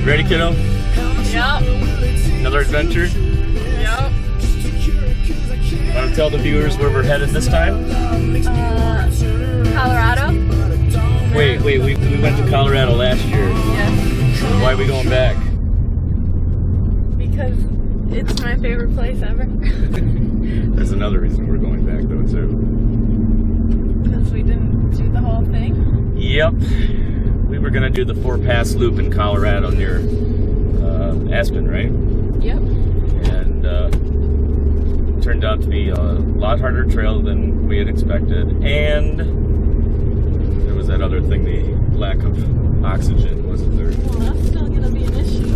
Ready, kiddo? Yep. Another adventure? Yep. Want to tell the viewers where we're headed this time? Colorado? Wait, we went to Colorado last year. Yes. Why are we going back? Because it's my favorite place ever. There's another reason we're going back though too. Because we didn't do the whole thing? Yep. We were going to do the 4-pass loop in Colorado near Aspen, right? Yep. And it turned out to be a lot harder trail than we had expected. And there was that other thing, the lack of oxygen, wasn't there? Well, that's still going to be an issue.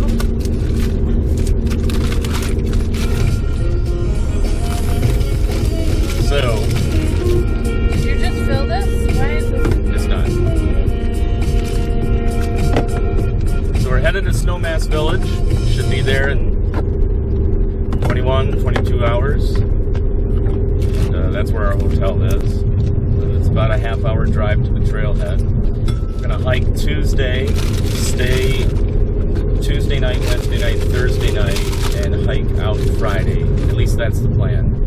So, Did you just fill this? Why is this? it's not. So we're headed to Snowmass Village. Should be there in 21, 22 hours. And that's where our hotel is. It's about a half-hour drive to the trailhead. We're gonna hike Tuesday, stay Tuesday night, Wednesday night, Thursday night, and hike out Friday. At least that's the plan.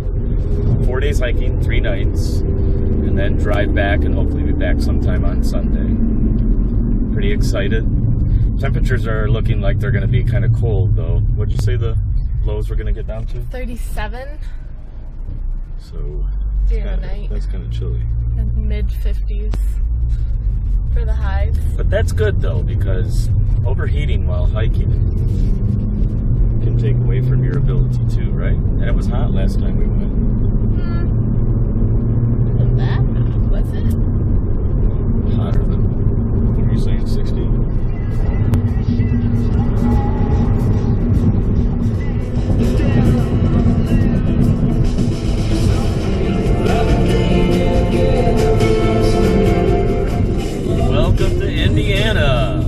4 days hiking, 3 nights, and then drive back and hopefully be back sometime on Sunday. Pretty excited. Temperatures are looking like they're going to be kind of cold though. What'd you say the lows were going to get down to? 37 So during the night. that's kind of chilly. And mid-50s for the highs. But that's good though, because overheating while hiking can take away from your ability too, right? And it was hot last time we went. Wasn't that hot, was it? Hotter than, what were you saying, 60? Welcome to Indiana.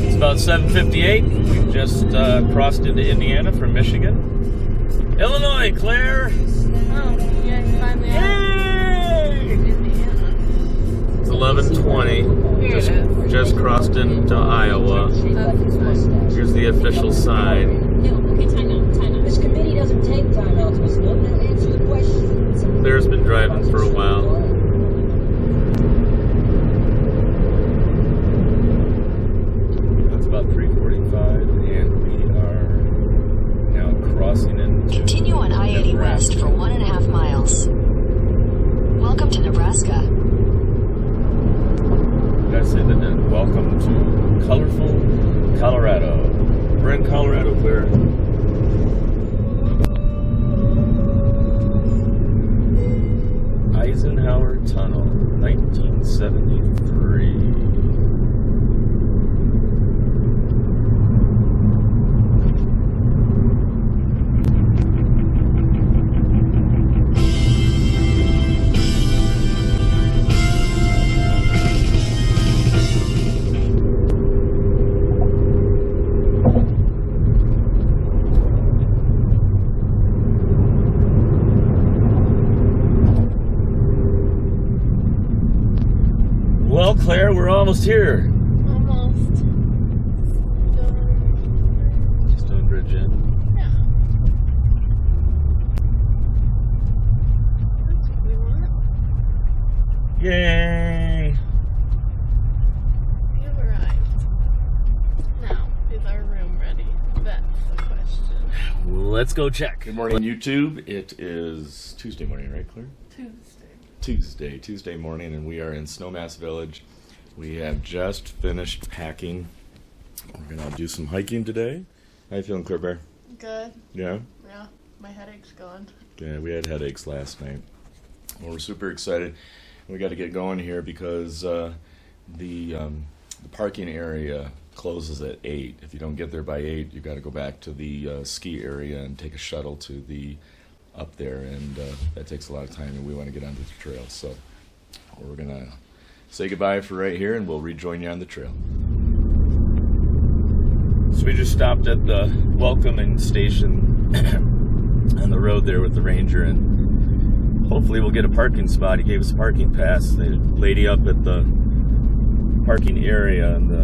It's about 7:58. We've just crossed into Indiana from Michigan. Illinois, Claire! Oh, yeah, you finally Yay! Indiana. It's 11:20. Here it is. Just crossed into Iowa. That's nice. Here's the official sign. No, okay, time out. This committee doesn't take time out to answer the questions. Claire's been driving for a while. That's about 3:45, and we are now crossing into... Continue on I-80 West for 1.5 miles. Welcome to Nebraska. Did I say that then? Welcome to colorful Colorado. We're in Colorado, Claire. Eisenhower Tunnel, 1973. Well, Claire, we're almost here. Almost. Just doing bridge in. Yeah. That's what we want. Yay! We have arrived. Now, is our room ready? That's the question. Let's go check. Good morning, YouTube. It is Tuesday morning, right, Claire? Tuesday morning, and we are in Snowmass Village. We have just finished packing. We're gonna do some hiking today. How you feeling, Claire Bear? Good. Yeah? Yeah. My headache's gone. Yeah, we had headaches last night. Well, we're super excited. We got to get going here because the parking area closes at 8. If you don't get there by 8, you got to go back to the ski area and take a shuttle to the up there, and that takes a lot of time, and we want to get onto the trail. So we're gonna say goodbye for right here, and we'll rejoin you on the trail. So we just stopped at the welcoming station on the road there with the ranger, and hopefully we'll get a parking spot. He gave us a parking pass. The lady up at the parking area and the,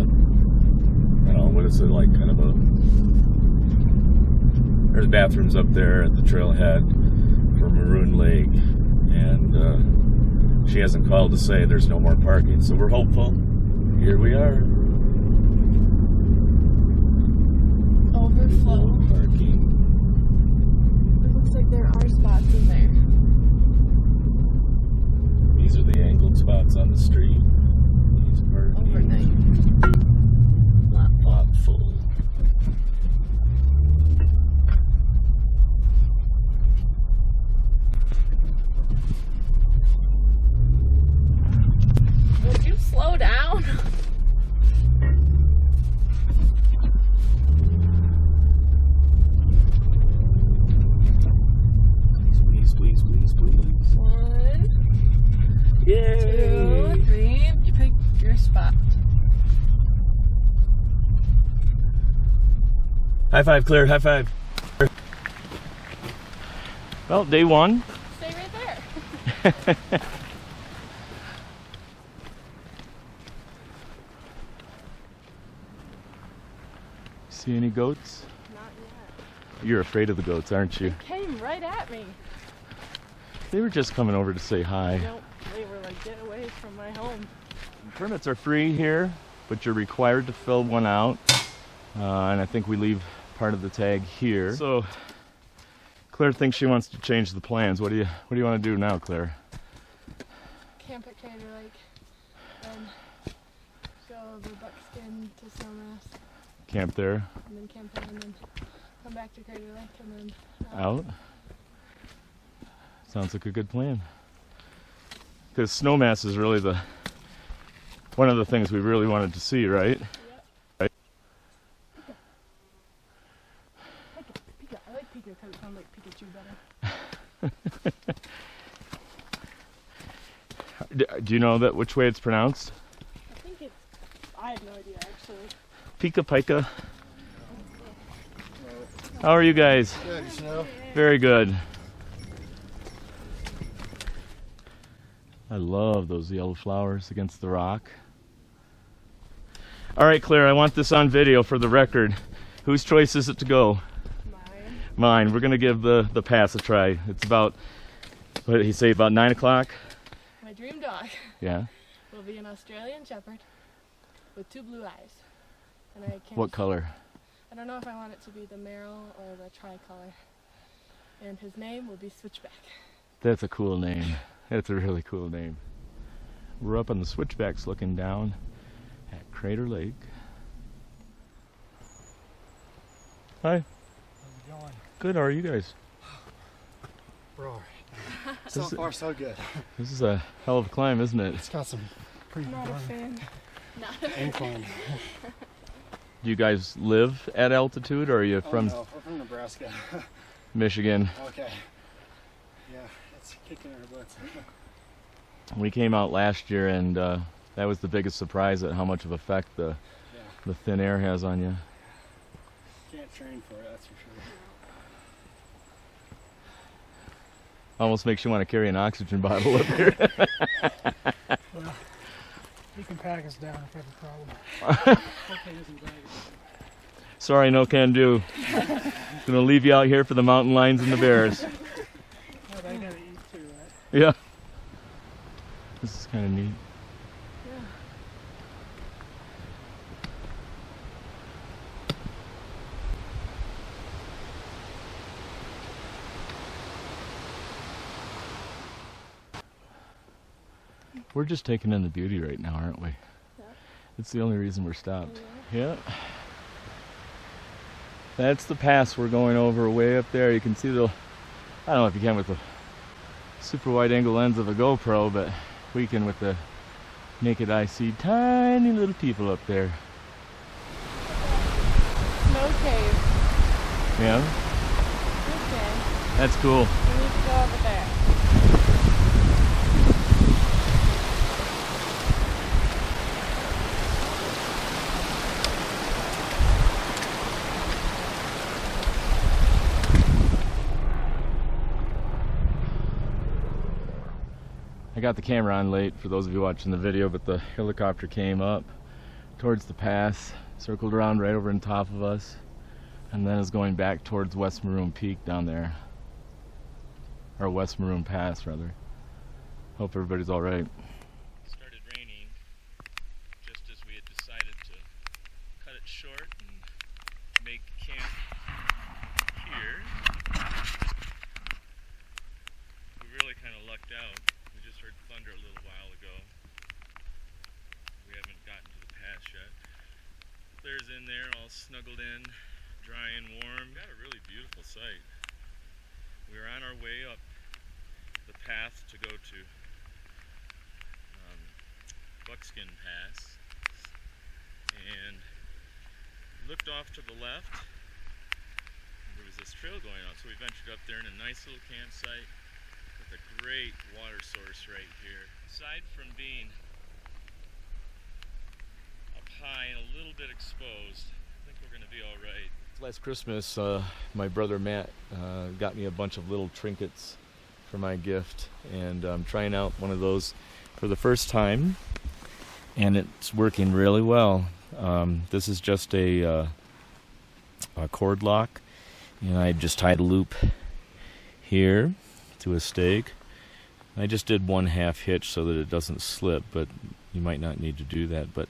I don't know, what is it, like kind of a, there's bathrooms up there at the trailhead for Maroon Lake, and she hasn't called to say there's no more parking, so we're hopeful. Here we are. Overflow. No parking. It looks like there are spots in there. These are the angled spots on the street. These parking. Overnight. Lot full. Would you slow down? Please. One, Yay! 2, 3. You pick your spot. High five, Claire. High five. Well, day one. Stay right there. See any goats? Not yet. You're afraid of the goats, aren't you? Came right at me. They were just coming over to say hi. Nope. They were like, get away from my home. Permits are free here, but you're required to fill one out. And I think we leave part of the tag here. So Claire thinks she wants to change the plans. What do you want to do now, Claire? Camp at Garret Lake and go over Buckskin to Snowmass Camp there, and then camp there and then come back to Garret Lake and then out. Sounds like a good plan. Because Snowmass is really one of the things we really wanted to see, right? Yep. Right. Pika. I like Pika because it sounds like Pikachu better. Do you know which way it's pronounced? I think I have no idea actually. Pika Pika. How are you guys? Good, you know? Very good. I love those yellow flowers against the rock. All right, Claire, I want this on video for the record. Whose choice is it to go? Mine. Mine. We're gonna give the pass a try. It's about, what did he say, about 9 o'clock? My dream dog Yeah. will be an Australian Shepherd with 2 blue eyes. And I can't. What color? I don't know if I want it to be the Merrill or the tricolor. And his name will be Switchback. That's a cool name. That's a really cool name. We're up on the switchbacks looking down at Crater Lake. Hi. How's it going? Good, how are you guys? We're alright. So far, so good. This is a hell of a climb, isn't it? It's got some pretty Not a darn fan. Not a fan. incline. Do you guys live at altitude, or are you from No, we're from Nebraska. Michigan? Okay. Yeah, it's kicking our butts. We came out last year, and that was the biggest surprise at how much of effect the thin air has on you. Can't train for it, that's for sure. Almost makes you want to carry an oxygen bottle up here. Well, you can pack us down if you have a problem. Sorry, no can do. Gonna leave you out here for the mountain lions and the bears. Oh, they gotta eat too, right? Yeah. This is kind of neat. Yeah. We're just taking in the beauty right now, aren't we? Yeah. It's the only reason we're stopped. Yeah. That's the pass we're going over way up there. You can see I don't know if you can with the super wide angle lens of a GoPro, but we can with the naked eye see tiny little people up there. Snow cave. Yeah, Okay. that's cool. We need to go over there. I got the camera on late for those of you watching the video, but the helicopter came up towards the pass, circled around right over on top of us, and then is going back towards West Maroon Peak down there. Or West Maroon Pass, rather. Hope everybody's alright. It started raining just as we had decided to cut it short and make camp here. We really kind of lucked out. We just heard thunder a little while ago. We haven't gotten to the pass yet. Claire's in there, all snuggled in, dry and warm. Got a really beautiful site. We were on our way up the path to go to Buckskin Pass, and looked off to the left. There was this trail going out, so we ventured up there in a nice little campsite with a great water source right here. Aside from being up high and a little bit exposed, I think we're going to be all right. Last Christmas, my brother Matt got me a bunch of little trinkets for my gift, and I'm trying out one of those for the first time, and it's working really well. This is just a cord lock, and I just tied a loop here to a stake. I just did 1/2 hitch so that it doesn't slip, but you might not need to do that. But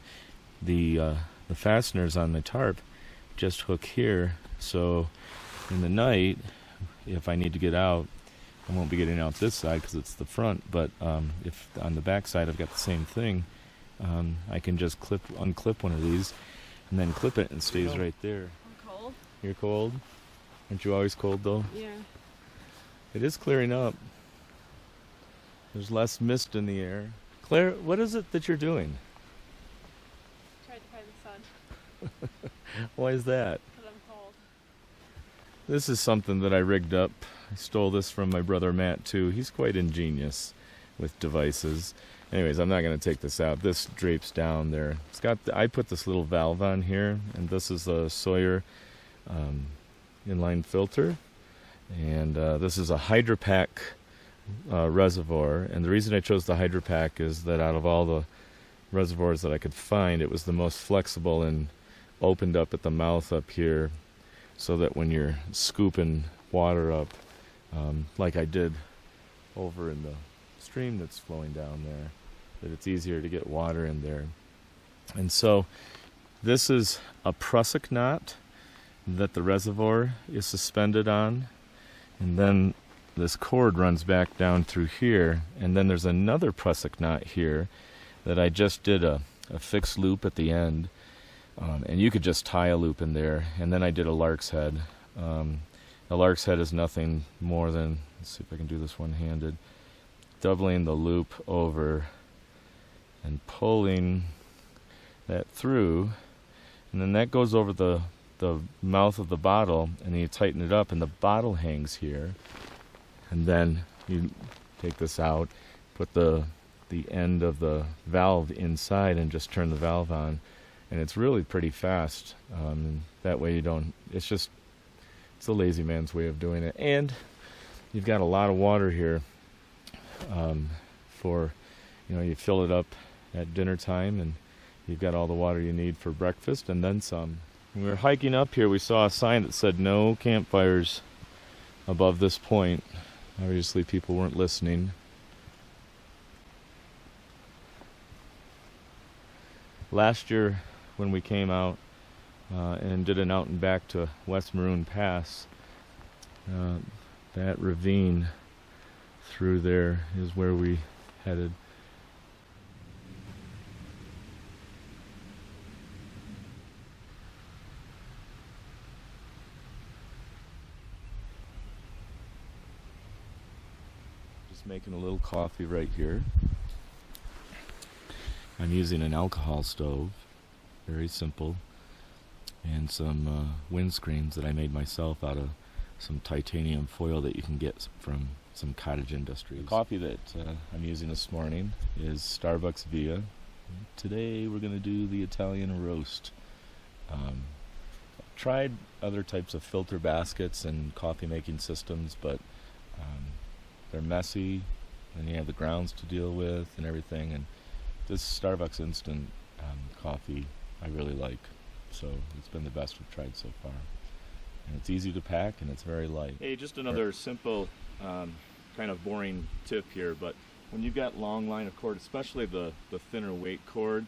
the fasteners on the tarp just hook here, so in the night, if I need to get out, I won't be getting out this side because it's the front, but if on the back side I've got the same thing, I can just unclip one of these and then clip it and it stays right there. I'm cold. You're cold? Aren't you always cold though? Yeah. It is clearing up. There's less mist in the air. Claire, what is it that you're doing? Tried to find the sun. Why is that? Because I'm cold. This is something that I rigged up. I stole this from my brother Matt too. He's quite ingenious with devices. Anyways, I'm not going to take this out. This drapes down there. It's got. I put this little valve on here, and this is a Sawyer inline filter, and this is a Hydropack reservoir. And the reason I chose the Hydropack is that out of all the reservoirs that I could find, it was the most flexible and opened up at the mouth up here, so that when you're scooping water up, like I did over in the stream that's flowing down there, that it's easier to get water in there. And so this is a prusik knot that the reservoir is suspended on, and then this cord runs back down through here, and then there's another prusik knot here that I just did a fixed loop at the end, and you could just tie a loop in there, and then I did a lark's head. A lark's head is nothing more than, let's see if I can do this one-handed, doubling the loop over and pulling that through, and then that goes over the mouth of the bottle, and then you tighten it up and the bottle hangs here, and then you take this out, put the end of the valve inside and just turn the valve on, and it's really pretty fast. That way you don't, it's a lazy man's way of doing it, and you've got a lot of water here for, you fill it up at dinner time, and you've got all the water you need for breakfast and then some. When we were hiking up here, we saw a sign that said no campfires above this point. Obviously people weren't listening. Last year when we came out and did an out and back to West Maroon Pass, that ravine through there is where we headed. Just making a little coffee right here. I'm using an alcohol stove, very simple, and some windscreens that I made myself out of some titanium foil that you can get from some cottage industries. The coffee that I'm using this morning is Starbucks Via. Today we're going to do the Italian roast. Tried other types of filter baskets and coffee making systems, but they're messy, and you have the grounds to deal with and everything. And this Starbucks instant coffee I really like, so it's been the best we've tried so far. And it's easy to pack and it's very light. Hey, just another simple, kind of boring tip here, but when you've got long line of cord, especially the thinner weight cord,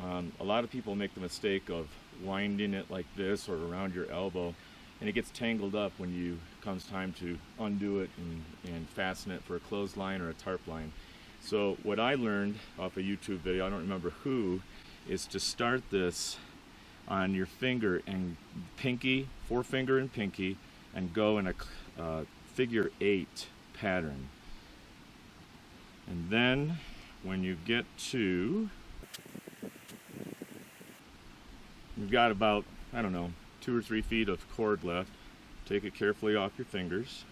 a lot of people make the mistake of winding it like this or around your elbow, and it gets tangled up when you comes time to undo it and fasten it for a clothesline or a tarp line. So what I learned off a YouTube video, I don't remember who, is to start this on your finger and pinky, forefinger and pinky, and go in a figure 8 pattern. And then when you get to, you've got about, I don't know, 2 or 3 feet of cord left, take it carefully off your fingers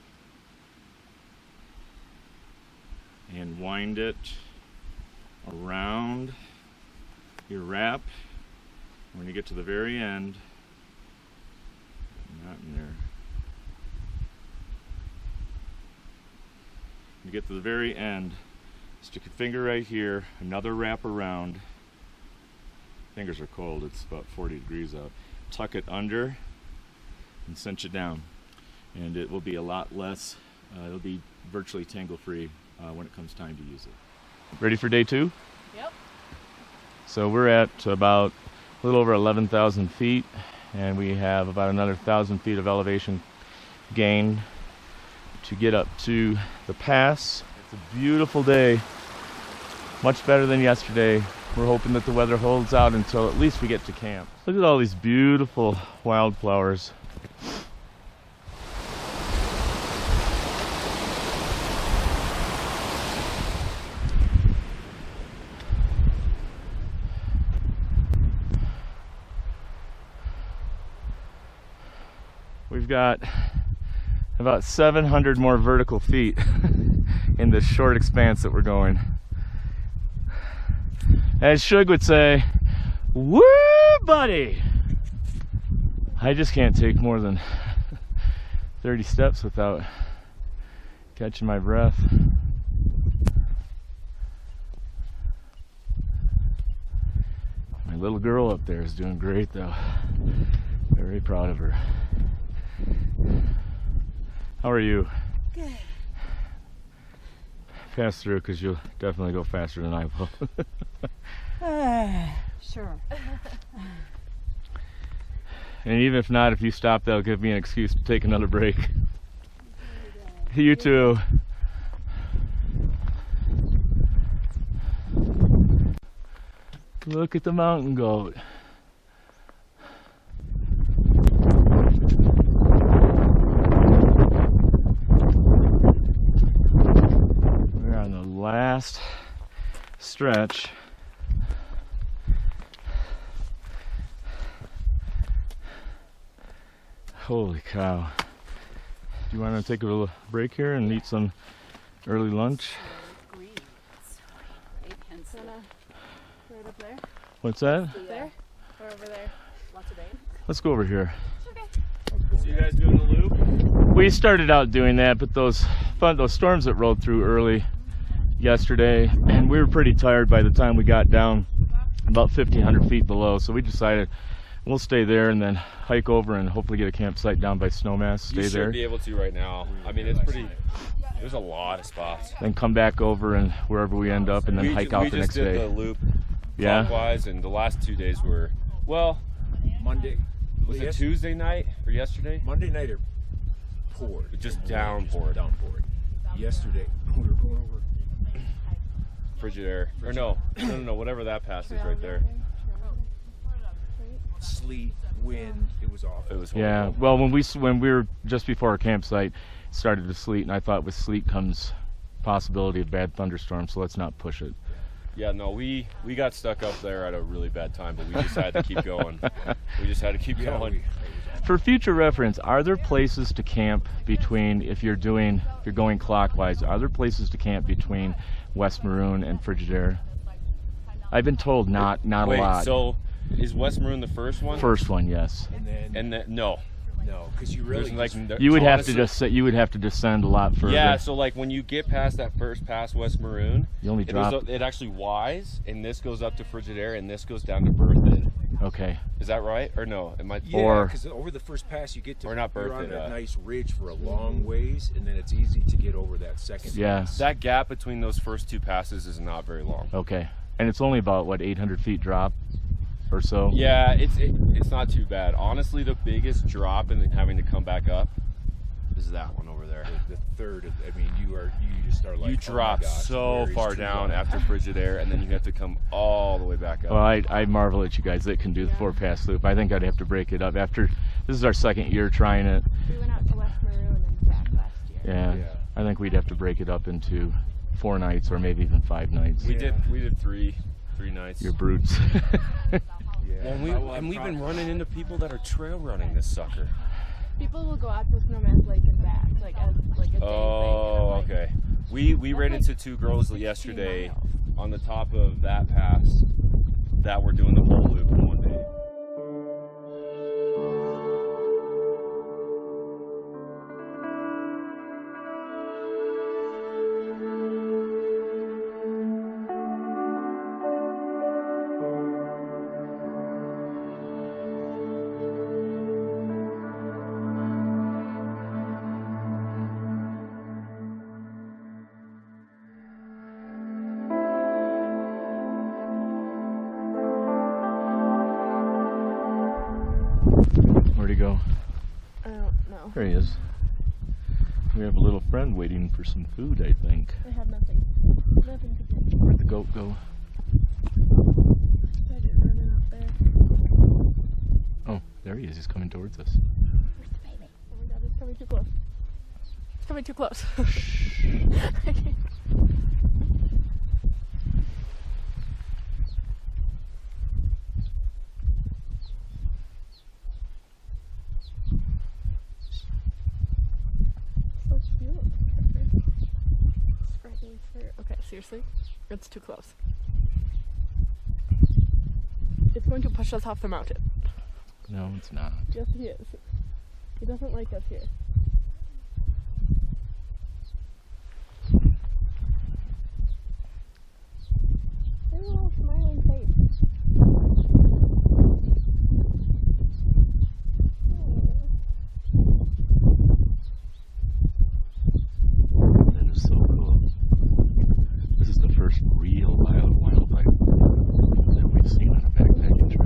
and wind it around your wrap. When you get to the very end, not in there. When you get to the very end, stick your finger right here, another wrap around. Fingers are cold, it's about 40 degrees out. Tuck it under and cinch it down. And it will be a lot less, it'll be virtually tangle free when it comes time to use it. Ready for day 2? Yep. So we're at about a little over 11,000 feet, and we have about another 1,000 feet of elevation gain to get up to the pass. It's a beautiful day, much better than yesterday. We're hoping that the weather holds out until at least we get to camp. Look at all these beautiful wildflowers. We've got about 700 more vertical feet in this short expanse that we're going. As Shug would say, woo, buddy! I just can't take more than 30 steps without catching my breath. My little girl up there is doing great though. Very proud of her. How are you? Good. Pass through, because you'll definitely go faster than I will. Sure. And even if not, if you stop, that'll give me an excuse to take another break. You too. Look at the mountain goat. We're on the last stretch. Holy cow. Do you want to take a little break here and eat some early lunch? Right up there? What's that? There? Or over there? Lots of days. Let's go over here. So you guys doing the loop? We started out doing that, but those storms that rolled through early yesterday, and we were pretty tired by the time we got down about 1,500 feet below, so we decided we'll stay there and then hike over and hopefully get a campsite down by Snowmass. Stay you there. should be able to right now. I mean, it's pretty. There's a lot of spots. Then come back over and wherever we end up, and then hike out the next day. We just did the loop Yeah. clockwise, and the last 2 days were, well, Monday. was it Tuesday night or yesterday? Monday night it poured. It just downpoured. Downpoured. Yesterday we were going over Frigidaire. Or no, whatever that pass is right there. sleet, wind. It was awful. It was Yeah. horrible. Well, when we were just before our campsite, it started to sleet, and I thought with sleet comes possibility of bad thunderstorms, so let's not push it. Yeah, no, we got stuck up there at a really bad time, but we just had to keep going. We just had to keep going. For future reference, are there places to camp between, if you're going clockwise, are there places to camp between West Maroon and Frigidaire? I've been told not Wait, a lot. so is West Maroon the first one? First one, yes. And then And then, no. No, because you really There's, like, You would have honestly- to just you would have to descend a lot further. Yeah, so like when you get past that first pass, West Maroon, You only drop. it actually wise, and this goes up to Frigidaire, and this goes down to Berthoud. Okay. Is that right? Or no? It might. Yeah, Or- because over the first pass you get to, Or not you're on Berthoud, that nice ridge for a long ways, and then it's easy to get over that second Yeah. pass. That gap between those first two passes is not very long. Okay. And it's only about what 800 feet drop or so. Yeah, it's not too bad. Honestly, the biggest drop in having to come back up is that one over there. The third, I mean, you just start like, You oh my drop gosh, so where is far True down Love? after Frigidaire, and then you have to come all the way back up. Well, I marvel at you guys that can do the 4-pass loop. I think I'd have to break it up after. This is our second year trying it. We went out to West Maroon and back last year. Yeah. Yeah. I think we'd have to break it up into 4 nights or maybe even 5 nights. we did three nights. You're brutes. Yeah. And we've been running into people that are trail running this sucker. People will go out to Snowmass Lake and back, like as like a day thing. Oh, and, like, okay. We ran like into 2 girls 16 yesterday miles. on the top of that pass that were doing the whole loop in one day. Where'd he go? I don't know. There he is. We have a little friend waiting for some food, I think. I have nothing. Nothing to do. Where'd the goat go? I did running up there. Oh, there he is. He's coming towards us. Where's the baby? Oh my god, it's coming too close. It's coming too close. So cute. Scratching its fur. Okay, seriously? It's too close. It's going to push us off the mountain. No, it's not. Yes, he is. He doesn't like us here. There's a little smiling face. That is so cool. This is the first real wildlife that we've seen on a backpacking trip.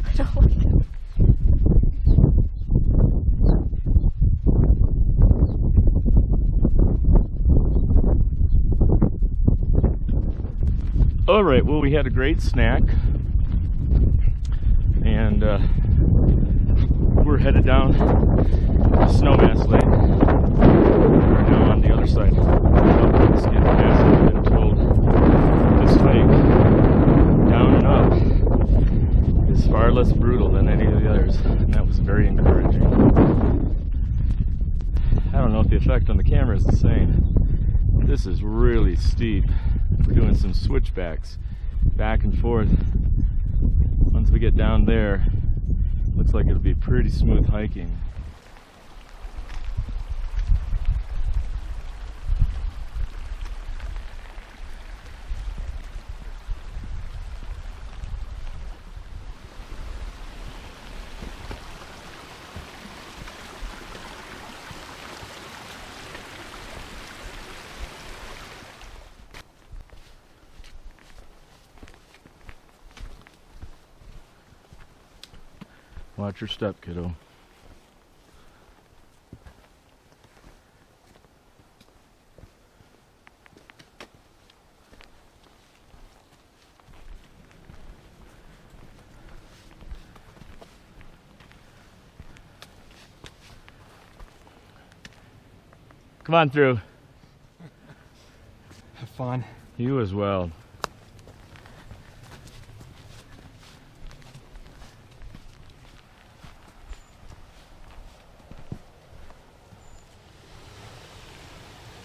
I don't like it. All right, well, we had a great snack, and we're headed down to Snowmass Lake. We're now on the other side of Buckskin Pass. I've been told this hike down and up is far less brutal than any of the others, and that was very encouraging. I don't know if the effect on the camera is the same. This is really steep. We're doing some switchbacks back and forth. Once we get down there, looks like it'll be pretty smooth hiking. Watch your step, kiddo. Come on through. Have fun. You as well.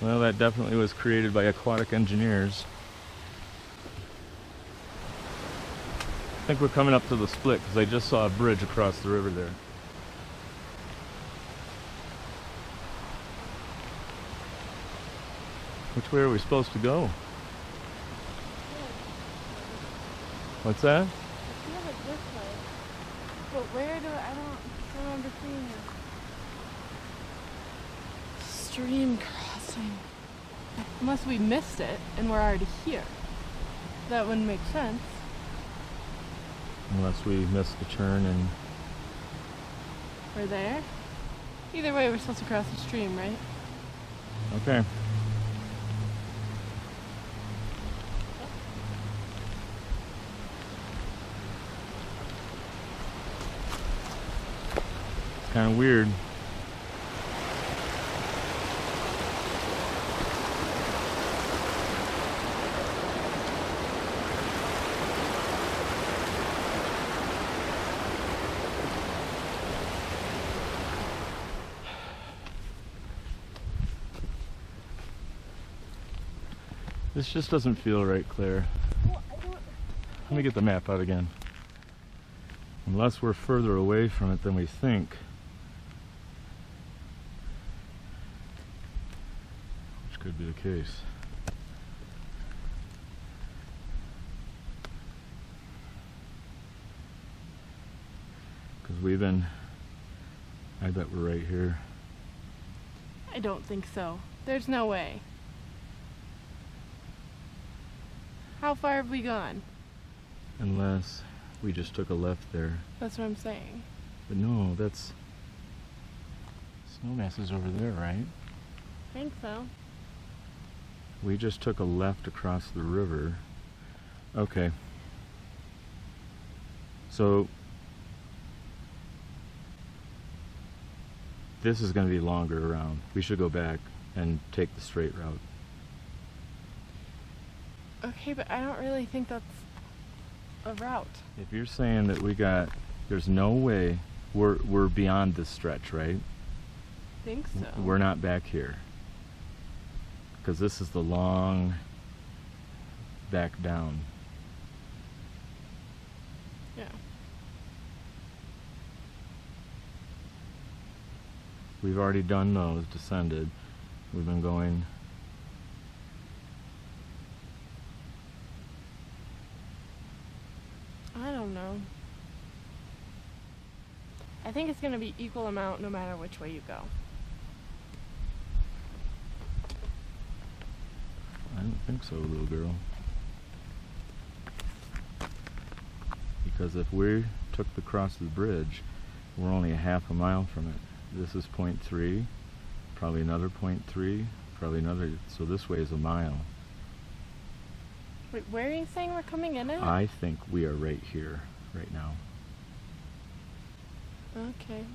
Well, that definitely was created by aquatic engineers. think we're coming up to the split because I just saw a bridge across the river there. Which way are we supposed to go? What's that? I feel like this way. But where do I don't remember seeing it. Stream crossing. Unless we missed it and we're already here. That wouldn't make sense. Unless we missed the turn and... We're there? Either way, we're supposed to cross the stream, right? Okay. It's kind of weird. This just doesn't feel right, Claire. Let me get the map out again. Unless we're further away from it than we think. Which could be the case. Because we've been... I bet we're right here. I don't think so. There's no way. How far have we gone? Unless we just took a left there. That's what I'm saying. But no, that's... Snowmass is over there, right? I think so. We just took a left across the river. Okay. So... this is going to be longer around. We should go back and take the straight route. Okay, but I don't really think that's a route. If you're saying that we got... there's no way we're beyond this stretch, right? Think so. We're not back here. Because this is the long back down. Yeah. We've already done those, descended. We've been going... I don't know. I think it's going to be equal amount no matter which way you go. I don't think so, little girl. Because if we took the cross of the bridge, we're only a half a mile from it. This is 0.3, probably another 0.3, probably another, so this way is a mile. Wait, where are you saying we're coming in at? I think we are right here, right now. Okay.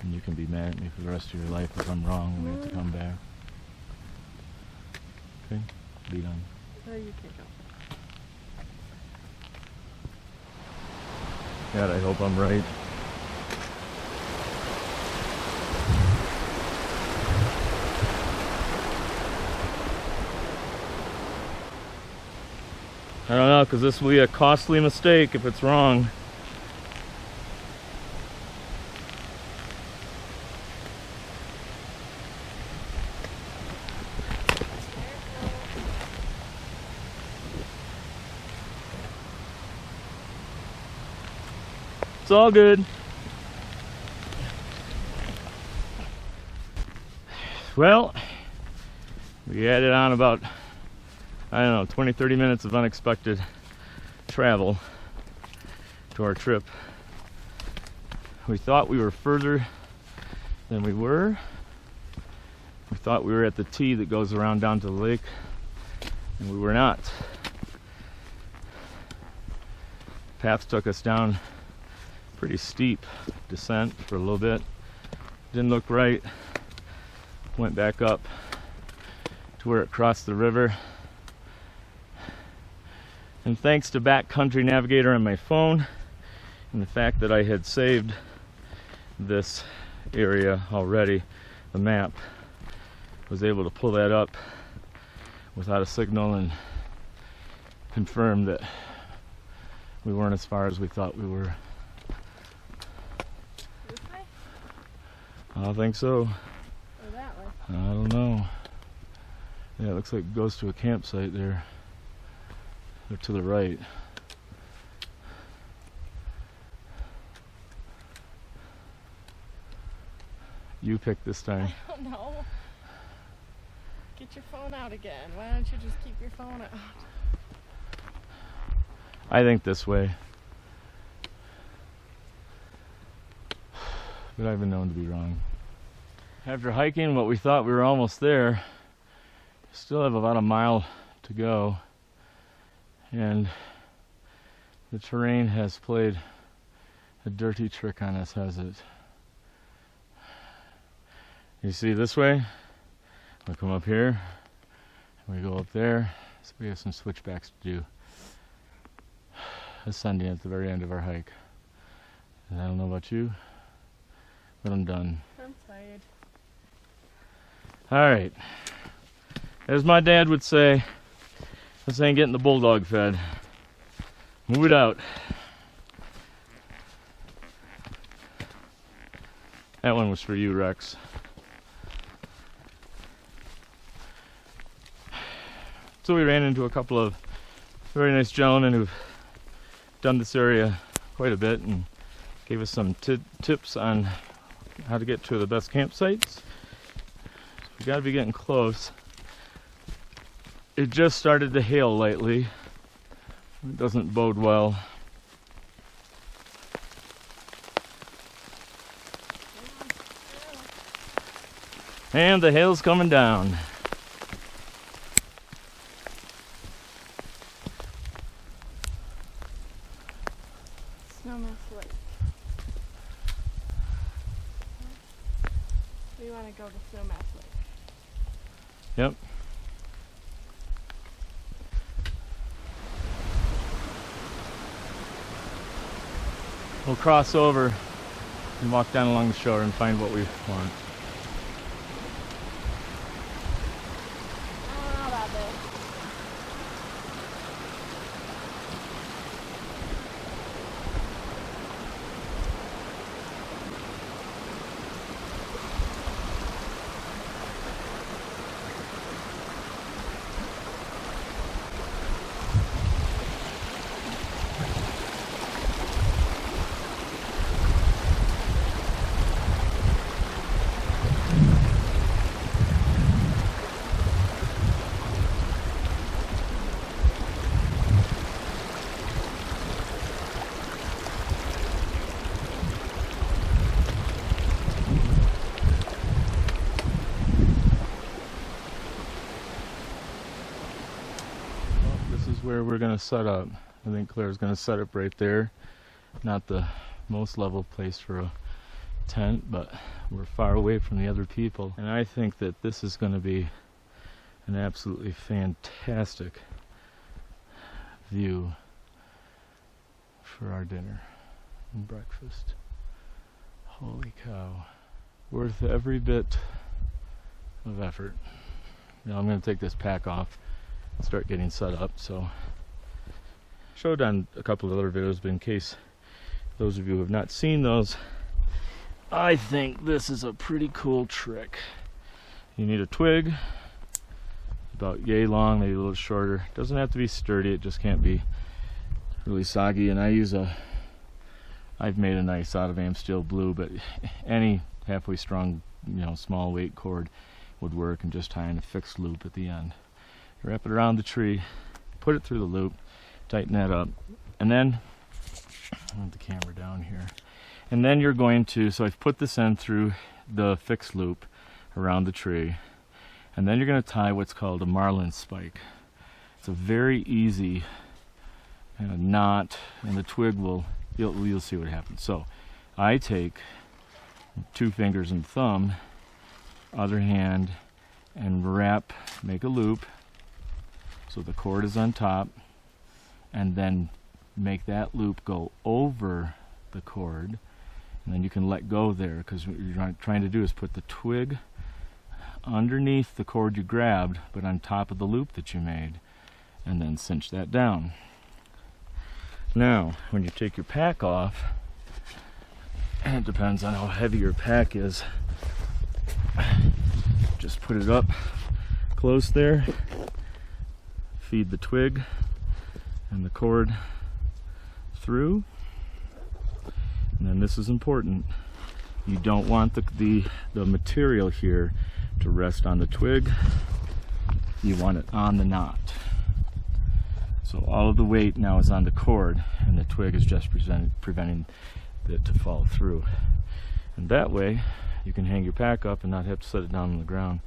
And you can be mad at me for the rest of your life if I'm wrong and we have to come back. Okay, lead on. Oh, you can go. God, I hope I'm right. I don't know, because this will be a costly mistake if it's wrong. It's all good. Well, we added on about, I don't know, 20-30 minutes of unexpected travel to our trip. We thought we were further than we were. We thought we were at the T that goes around down to the lake, and we were not. Path took us down pretty steep descent for a little bit. Didn't look right. Went back up to where it crossed the river. And thanks to Backcountry Navigator on my phone and the fact that I had saved this area already, the map, was able to pull that up without a signal and confirmed that we weren't as far as we thought we were. This way? I don't think so. Or that way? I don't know. Yeah, it looks like it goes to a campsite there. Or to the right. You picked this time. I don't know. Get your phone out again. Why don't you just keep your phone out? I think this way. But I've been known to be wrong. After hiking what we thought we were almost there, still have about a mile to go. And the terrain has played a dirty trick on us, has it? You see this way? We come up here, and we go up there, so we have some switchbacks to do. Ascending at the very end of our hike. And I don't know about you, but I'm done. I'm tired. Alright. As my dad would say, this ain't getting the bulldog fed. Move it out. That one was for you, Rex. So we ran into a couple of very nice gentlemen who've done this area quite a bit and gave us some tips on how to get to the best campsites. So we gotta be getting close. It just started to hail lightly. It doesn't bode well. And the hail's coming down. Snowmass Lake. We want to go to Snowmass Lake. Yep. We'll cross over and walk down along the shore and find what we want. I don't know about this. Where we're gonna set up. I think Claire's gonna set up right there. Not the most level place for a tent, but we're far away from the other people. And I think that this is gonna be an absolutely fantastic view for our dinner and breakfast. Holy cow. Worth every bit of effort. Now I'm gonna take this pack off, start getting set up. So showed on a couple of other videos, but in case those of you who have not seen those, I think this is a pretty cool trick. You need a twig about yay long, maybe a little shorter. It doesn't have to be sturdy, it just can't be really soggy. And I've made a nice out of Amsteel blue, but any halfway strong, small weight cord would work, and just tying a fixed loop at the end. Wrap it around the tree, put it through the loop, tighten that up, and then I want the camera down here. And then you're going to, so I've put this in through the fixed loop around the tree, and then you're going to tie what's called a marlin spike. It's a very easy kind of knot, and the twig will, you'll see what happens. So I take 2 fingers and thumb, other hand, and make a loop so the cord is on top, and then make that loop go over the cord, and then you can let go there, because what you're trying to do is put the twig underneath the cord you grabbed, but on top of the loop that you made. and then cinch that down. Now, when you take your pack off, and it depends on how heavy your pack is, just put it up close there, feed the twig and the cord through, and then this is important. You don't want the material here to rest on the twig. You want it on the knot. So all of the weight now is on the cord, and the twig is just preventing it to fall through. And that way you can hang your pack up and not have to set it down on the ground.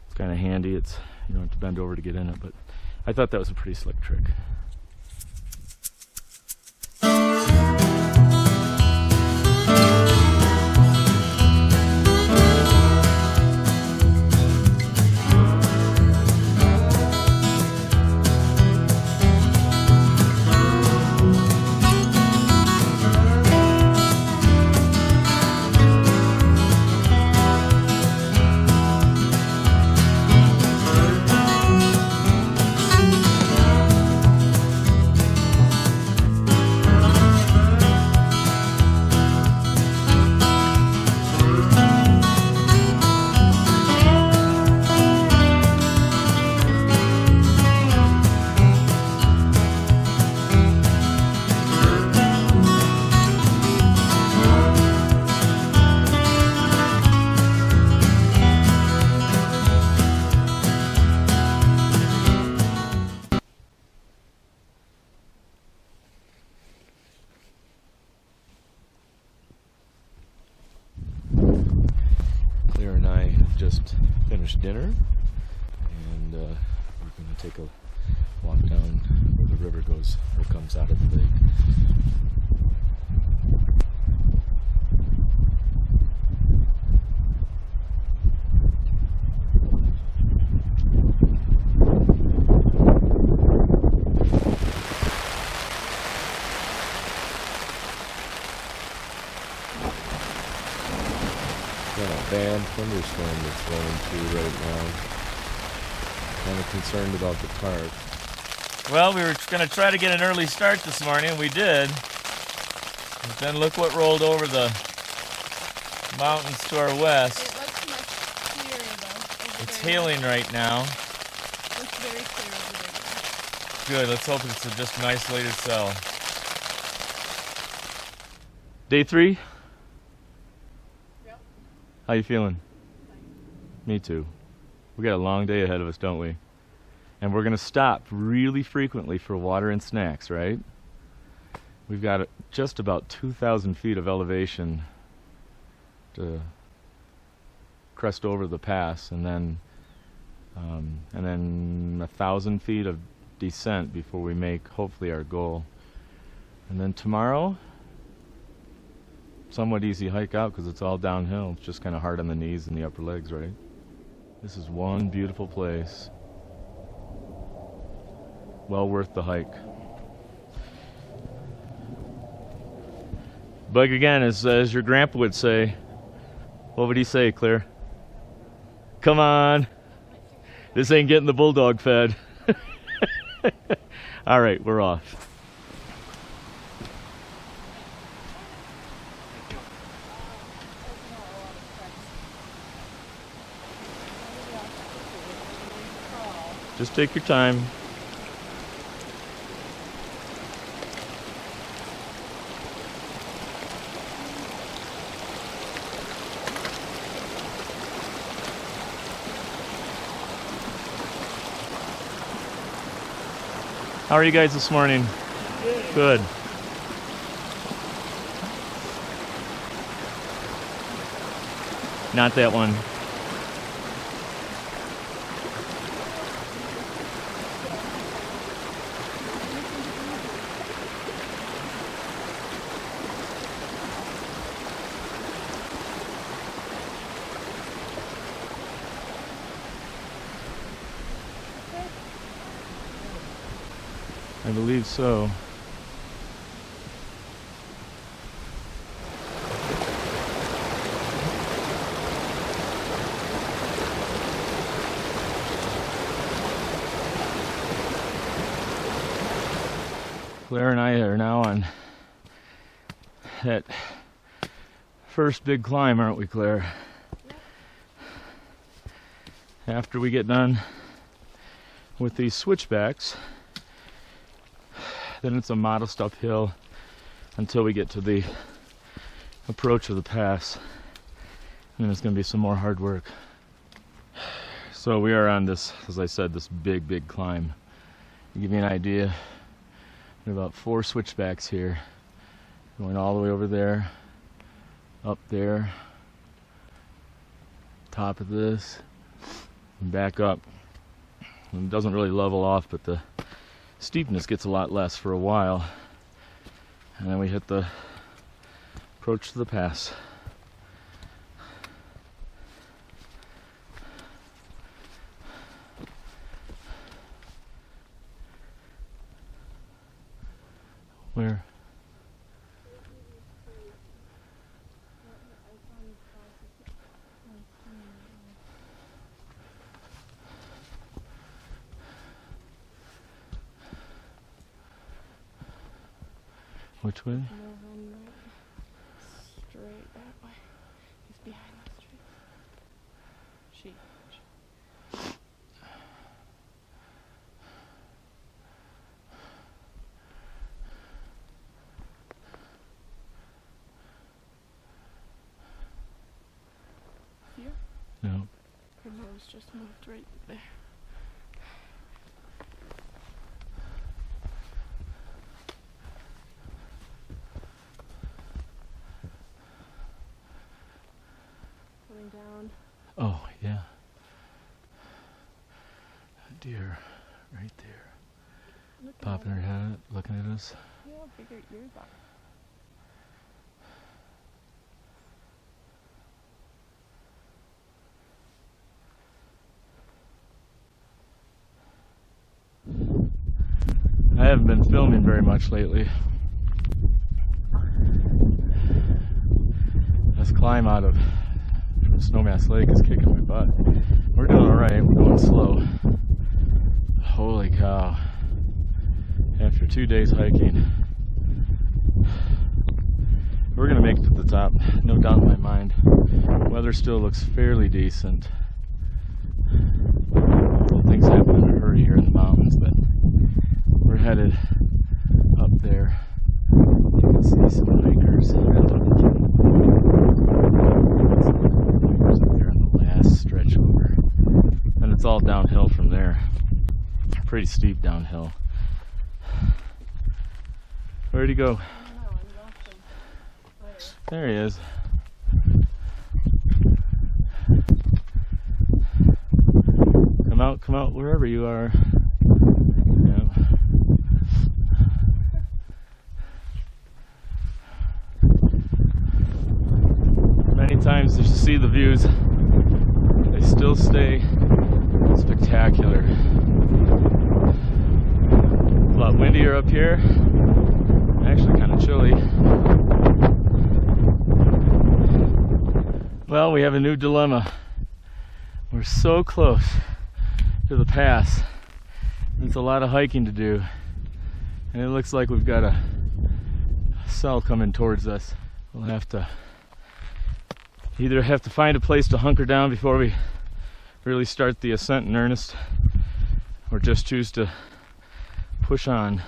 It's kind of handy. You don't have to bend over to get in it, but I thought that was a pretty slick trick. Claire and I just finished dinner, and we're going to take a walk down where the river goes, or comes out of the lake. Got a bad thunderstorm that's rolling through right now. Kind of concerned about the park. Well, we were going to try to get an early start this morning, and we did. But then look what rolled over the mountains to our west. It looks much clearer though. It's hailing right now. It looks very clear over there. Good, let's hope it's just an isolated cell. Day 3? Yep. How you feeling? Me too. We got a long day ahead of us, don't we? And we're going to stop really frequently for water and snacks, right? We've got just about 2,000 feet of elevation to crest over the pass, and then 1,000 feet of descent before we make hopefully our goal. And then tomorrow, somewhat easy hike out because it's all downhill. It's just kind of hard on the knees and the upper legs, right? This is one beautiful place. Well worth the hike. Bug again, as your grandpa would say. What would he say, Claire? Come on. This ain't getting the bulldog fed. All right, we're off. Just take your time. How are you guys this morning? Good. Not that one. I believe so. Claire and I are now on that first big climb, aren't we, Claire? After we get done with these switchbacks, then it's a modest uphill until we get to the approach of the pass. And then it's going to be some more hard work. So we are on this, as I said, this big climb. To give you an idea, there are about 4 switchbacks here, going all the way over there, up there, top of this, and back up. And it doesn't really level off, but the steepness gets a lot less for a while. And then we hit the approach to the pass. Where? Which way? Straight that way. He's behind those trees. She. Here? No. Her nose just moved right there. Down. Oh, yeah. A deer right there. Popping her head, looking at us. Yeah, bigger ears are. I haven't been filming very much lately. This climb out of Snowmass Lake is kicking my butt. We're doing alright, we're going slow. Holy cow. After 2 days hiking, we're gonna make it to the top, no doubt in my mind. Weather still looks fairly decent. Things happen in a hurry here in the mountains, but we're headed up there. You can see some hikers. Stretch over, and it's all downhill from there. Pretty steep downhill. Where'd he go? There he is. Come out wherever you are. Yeah. Many times as you see the views, they still stay spectacular. A lot windier up here. Actually kind of chilly. Well, we have a new dilemma. We're so close to the pass. It's a lot of hiking to do. And it looks like we've got a cell coming towards us. We'll have to either find a place to hunker down before we really start the ascent in earnest, or just choose to push on.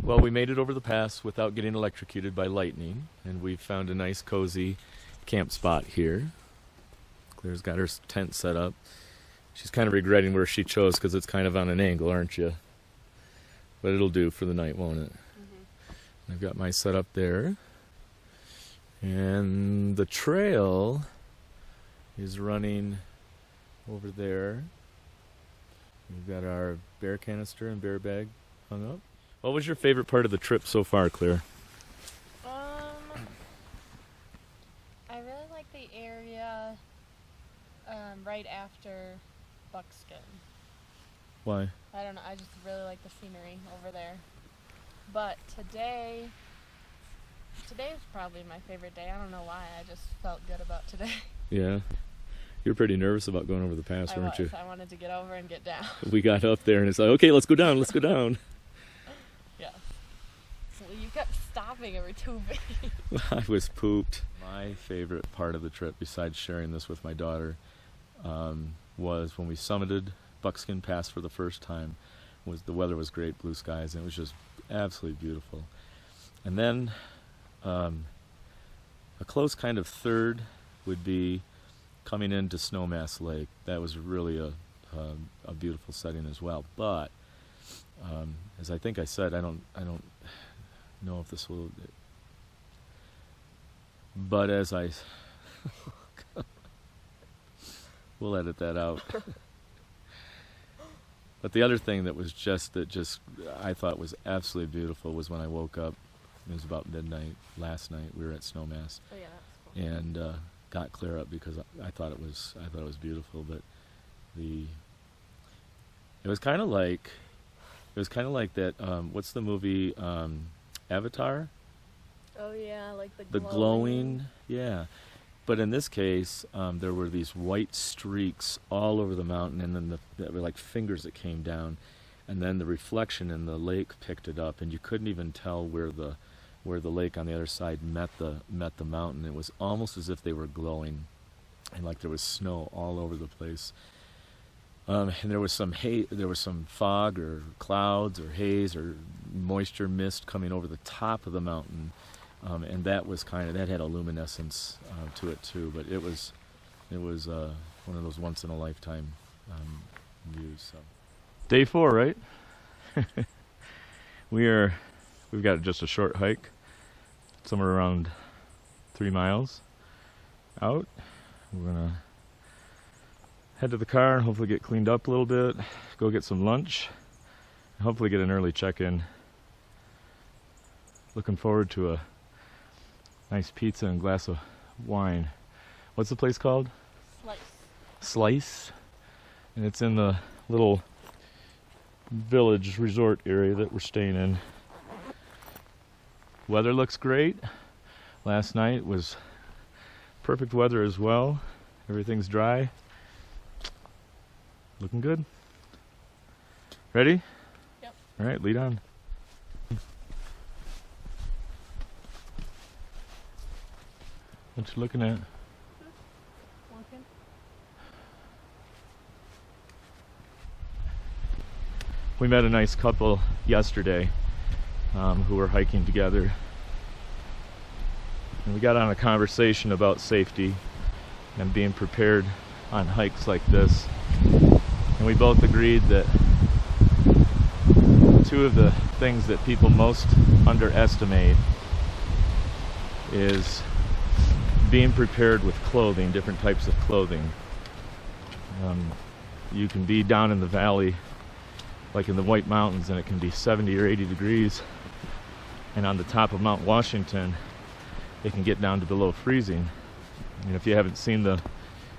Well, we made it over the pass without getting electrocuted by lightning, and we've found a nice cozy camp spot here. Claire's got her tent set up. She's kind of regretting where she chose because it's kind of on an angle, aren't you? But it'll do for the night, won't it? Mm-hmm. I've got my setup there. And the trail is running over there. We've got our bear canister and bear bag hung up. What was your favorite part of the trip so far, Claire? I really like the area right after Buckskin. Why? I don't know, I just really like the scenery over there. But today was probably my favorite day. I don't know why, I just felt good about today. Yeah. You were pretty nervous about going over the pass, weren't you? I wanted to get over and get down. We got up there and it's like, okay, let's go down, let's go down. Yeah. Well, you kept stopping every 2 feet. I was pooped. My favorite part of the trip, besides sharing this with my daughter, was when we summited Buckskin Pass for the first time. The weather was great, blue skies, and it was just absolutely beautiful. And then a close kind of third would be coming into Snowmass Lake. That was really a beautiful setting as well. But as I think I said, I don't know if this will. But as I, we'll edit that out. But the other thing that was just I thought was absolutely beautiful was when I woke up. It was about midnight last night. We were at Snowmass. Oh yeah, that's cool. And got clear up because I thought it was beautiful. But it was kind of like that. What's the movie Avatar? Oh yeah, like The glowing, yeah. But in this case, there were these white streaks all over the mountain, and then they were like fingers that came down, and then the reflection in the lake picked it up, and you couldn't even tell where the lake on the other side met the mountain. It was almost as if they were glowing, and like there was snow all over the place. And there was some fog or clouds or haze or moisture mist coming over the top of the mountain. And that was that had a luminescence to it too, but it was one of those once in a lifetime views. So. Day 4, right? We've got just a short hike, somewhere around 3 miles out. We're gonna head to the car and hopefully get cleaned up a little bit, go get some lunch, and hopefully get an early check-in. Looking forward to a nice pizza and glass of wine. What's the place called? Slice. And it's in the little village resort area that we're staying in. Weather looks great. Last night was perfect weather as well. Everything's dry. Looking good. Ready? Yep. All right, lead on. What you looking at? Walking. We met a nice couple yesterday who were hiking together. And we got on a conversation about safety and being prepared on hikes like this. And we both agreed that two of the things that people most underestimate is being prepared with clothing, different types of clothing. You can be down in the valley, like in the White Mountains, and it can be 70 or 80 degrees. And on the top of Mount Washington, it can get down to below freezing. And if you haven't seen the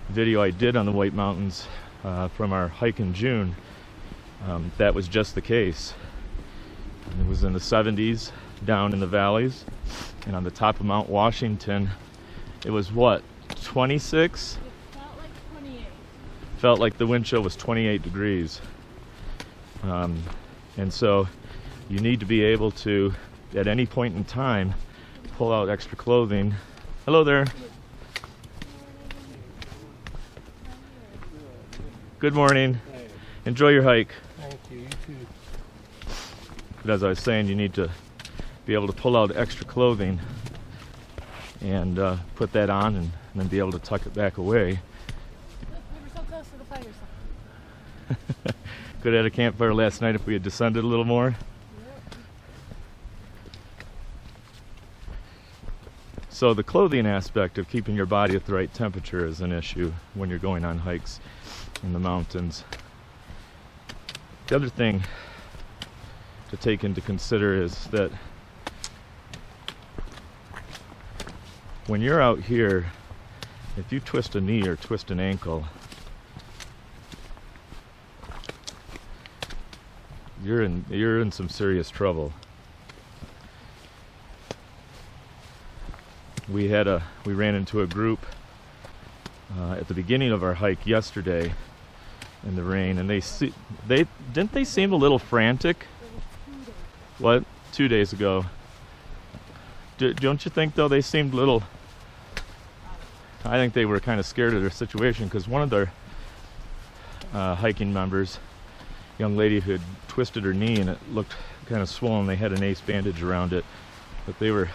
video I did on the White Mountains from our hike in June, that was just the case. It was in the 70s down in the valleys, and on the top of Mount Washington, it was what, 26? It felt like 28. Felt like the wind chill was 28 degrees. And so you need to be able to, at any point in time, pull out extra clothing. Hello there. Good morning. Enjoy your hike. Thank you, you too. But as I was saying, you need to be able to pull out extra clothing and put that on, and then be able to tuck it back away. We were so close to the fire sign. Could have had a campfire last night if we had descended a little more. Yep. So the clothing aspect of keeping your body at the right temperature is an issue when you're going on hikes in the mountains. The other thing to take into consider is that when you're out here, if you twist a knee or twist an ankle, you're in some serious trouble. We ran into a group at the beginning of our hike yesterday in the rain, and they seem a little frantic. What? 2 days ago. Don't you think though they seemed a little? I think they were kind of scared of their situation, because one of their hiking members, young lady who had twisted her knee and it looked kind of swollen. They had an ace bandage around it, but they were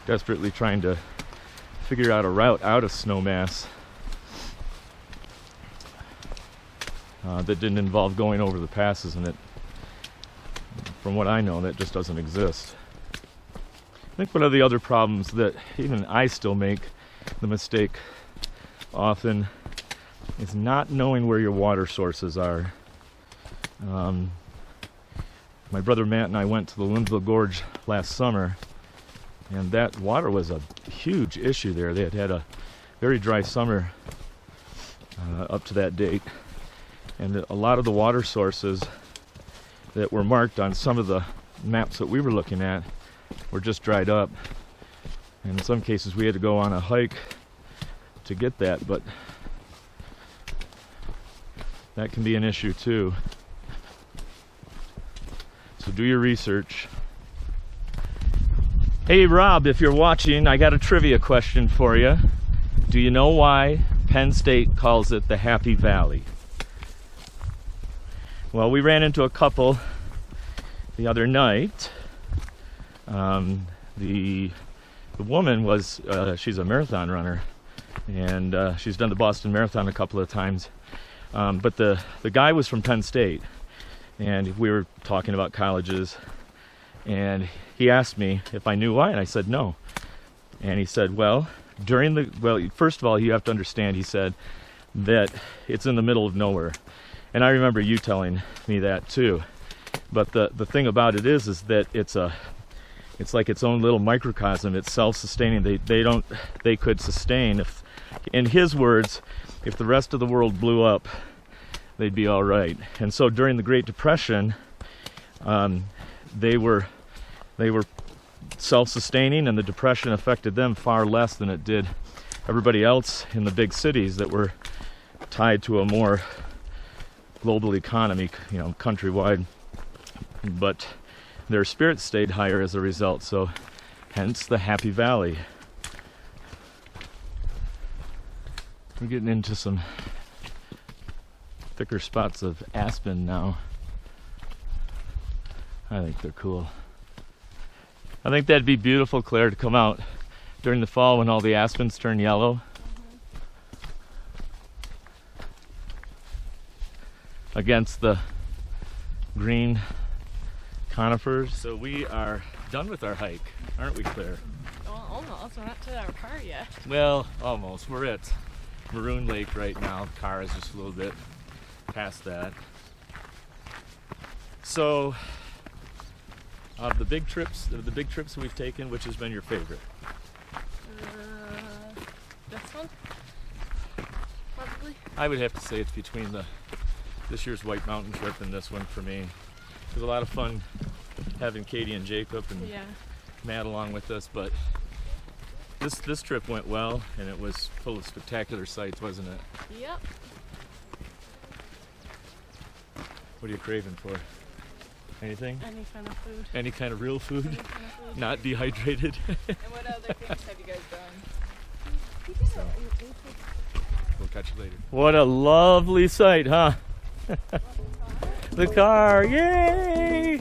desperately trying to figure out a route out of Snowmass that didn't involve going over the passes, and it, from what I know, that just doesn't exist. I think one of the other problems that even I still make the mistake often is not knowing where your water sources are. My brother Matt and I went to the Lindsville Gorge last summer, and that water was a huge issue there. They had had a very dry summer up to that date, and a lot of the water sources that were marked on some of the maps that we were looking at were just dried up, and in some cases we had to go on a hike to get that, but that can be an issue too. So do your research. Hey Rob, if you're watching, I got a trivia question for you. Do you know why Penn State calls it the Happy Valley? Well, we ran into a couple the other night. The woman was, she's a marathon runner, and she's done the Boston Marathon a couple of times. But the guy was from Penn State, and we were talking about colleges, and he asked me if I knew why, and I said no. And he said, well, first of all, you have to understand, he said, that it's in the middle of nowhere. And I remember you telling me that too. But the thing about it is that it's like its own little microcosm. It's self-sustaining. They could sustain, if, in his words, if the rest of the world blew up, they'd be all right. And so during the Great Depression, they were self-sustaining, and the Depression affected them far less than it did everybody else in the big cities that were tied to a more global economy, you know, countrywide. But their spirits stayed higher as a result, so hence the Happy Valley. We're getting into some thicker spots of aspen now. I think they're cool. I think that'd be beautiful, Claire, to come out during the fall when all the aspens turn yellow. Against the green conifers. So we are done with our hike, aren't we, Claire? Well, almost. We're not to our car yet. Well, almost. We're at Maroon Lake right now. The car is just a little bit past that. So, of the big trips we've taken, which has been your favorite? This one, probably. I would have to say it's between this year's White Mountain trip and this one for me. It was a lot of fun having Katie and Jacob and Matt along with us, but this trip went well, and it was full of spectacular sights, wasn't it? Yep. What are you craving for? Anything? Any kind of food. Any kind of real food? Any kind of food. Not dehydrated? And what other things have you guys done? So, we'll catch you later. What a lovely sight, huh? The car, yay!